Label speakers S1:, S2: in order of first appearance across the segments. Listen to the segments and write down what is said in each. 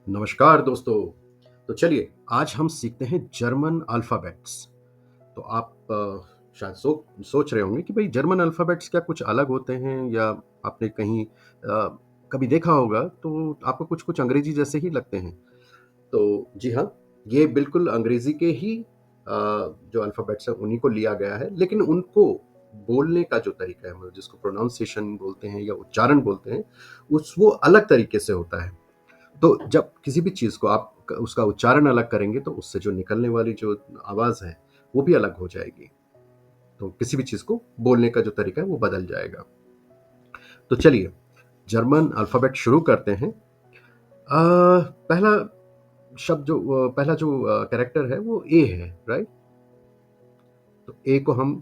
S1: नमस्कार दोस्तों। तो चलिए आज हम सीखते हैं जर्मन अल्फ़ाबेट्स। तो आप शायद सोच रहे होंगे कि भई जर्मन अल्फ़ाबेट्स क्या कुछ अलग होते हैं या आपने कहीं कभी देखा होगा तो आपको कुछ-कुछ अंग्रेज़ी जैसे ही लगते हैं। तो जी हाँ, ये बिल्कुल अंग्रेज़ी के ही जो अल्फ़ाबेट्स हैं उन्हीं को लिया गया है, लेकिन उनको बोलने का जो तरीका है मतलब जिसको प्रोनाउंसिएशन बोलते हैं या उच्चारण बोलते हैं, वो अलग तरीके से होता है। तो जब किसी भी चीज़ को आप उसका उच्चारण अलग करेंगे तो उससे जो निकलने वाली जो आवाज़ है, वो भी अलग हो जाएगी। तो किसी भी चीज़ को बोलने का जो तरीका है वो बदल जाएगा। तो चलिए जर्मन अल्फ़ाबेट शुरू करते हैं। पहला शब्द जो पहला जो कैरेक्टर है वो ए है, राइट? तो ए को हम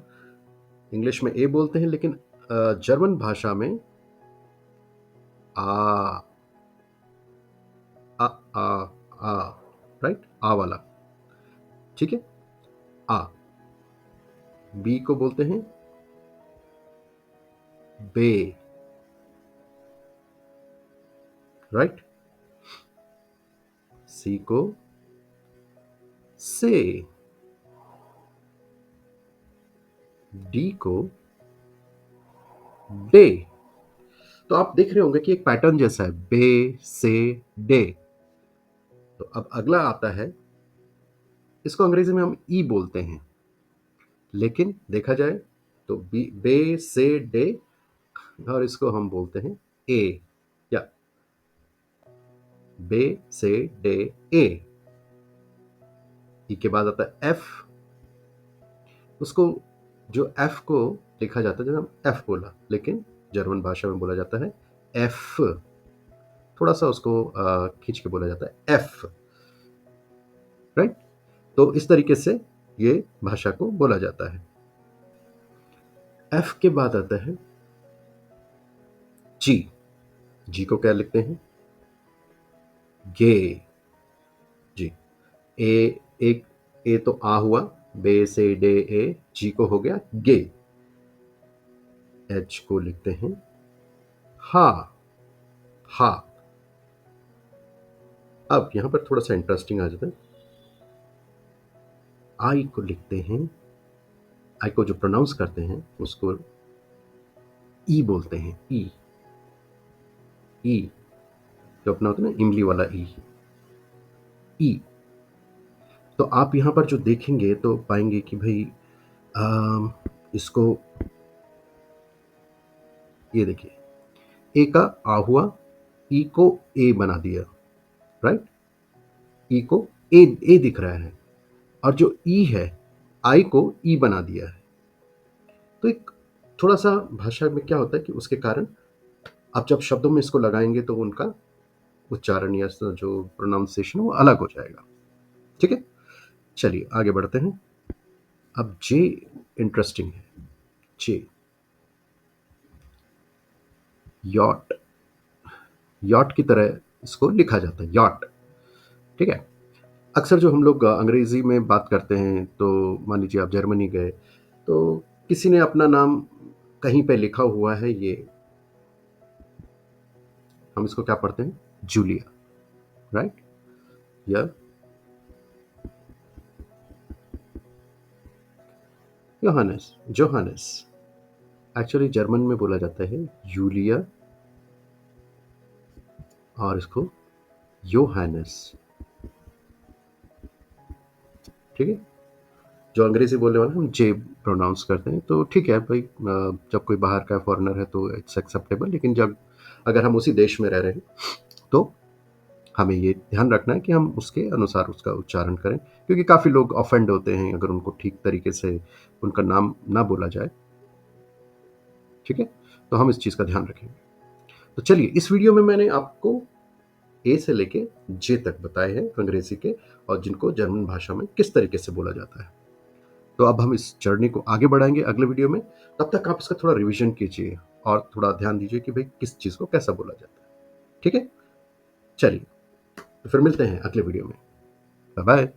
S1: इंग्लिश में ए बोलते हैं लेकिन जर्मन भाषा में आ, अ, आ, आ, राइट? आ वाला, ठीक है? आ। बी को बोलते हैं बे, राइट? सी को से, डी को डे। तो आप देख रहे होंगे कि एक पैटर्न जैसा है, बे से डे। तो अब अगला आता है, इसको अंग्रेजी में हम ई बोलते हैं, लेकिन देखा जाए तो बे से डे और इसको हम बोलते हैं ए, या बे से डे ए। ई के बाद आता है एफ। उसको जो एफ को लिखा जाता है, जैसे हम एफ बोला, लेकिन जर्मन भाषा में बोला जाता है एफ। थोड़ा सा उसको खींच के बोला जाता है एफ, राइट? तो इस तरीके से ये भाषा को बोला जाता है। एफ के बाद आता है जी। जी को क्या लिखते हैं? गे। जी। ए, एक ए तो आ हुआ, बे से डे ए, जी को हो गया गे। एच को लिखते हैं हा। हा। अब यहां पर थोड़ा सा इंटरेस्टिंग आ जाता है। आई को लिखते हैं, आई को जो प्रोनाउंस करते हैं उसको ई बोलते हैं। ई। ई जो अपना होता है ना, इमली वाला ई। ई। तो आप यहां पर जो देखेंगे तो पाएंगे कि भाई इसको, ये देखिए, ए का आ हुआ, ई को ए बना दिया, राइट? ई को ए दिख रहा है, और जो ई है आई को ई बना दिया है। तो एक थोड़ा सा भाषा में क्या होता है कि उसके कारण आप जब शब्दों में इसको लगाएंगे तो उनका उच्चारण या जो प्रोनाउंसिएशन वो अलग हो जाएगा। ठीक है, चलिए आगे बढ़ते हैं। अब जे इंटरेस्टिंग है। जे, यॉट। यॉट की तरह इसको लिखा जाता है, यॉट। ठीक है। अक्सर जो हम लोग अंग्रेजी में बात करते हैं, तो मान लीजिए आप जर्मनी गए तो किसी ने अपना नाम कहीं पे लिखा हुआ है, ये हम इसको क्या पढ़ते हैं? Julia, right? या योहानस, जोहानस। एक्चुअली जर्मन में बोला जाता है यूलिया और इसको योहानस। ठीक है। जो अंग्रेजी बोलने वाले हम जे प्रोनाउंस करते हैं, तो ठीक है भाई, जब कोई बाहर का फॉरेनर है तो इट्स एक्सेप्टेबल, लेकिन जब अगर हम उसी देश में रह रहे हैं तो हमें ये ध्यान रखना है कि हम उसके अनुसार उसका उच्चारण करें, क्योंकि काफ़ी लोग ऑफेंड होते हैं अगर उनको ठीक तरीके से उनका नाम ना बोला जाए। ठीक है, तो हम इस चीज़ का ध्यान रखेंगे। तो चलिए, इस वीडियो में मैंने आपको ए से लेके जे तक बताए हैं अंग्रेजी के, और जिनको जर्मन भाषा में किस तरीके से बोला जाता है। तो अब हम इस जर्नी को आगे बढ़ाएंगे अगले वीडियो में। तब तक आप इसका थोड़ा रिवीजन कीजिए और थोड़ा ध्यान दीजिए कि भाई किस चीज़ को कैसा बोला जाता है। ठीक है, चलिए, तो फिर मिलते हैं अगले वीडियो में। Bye bye.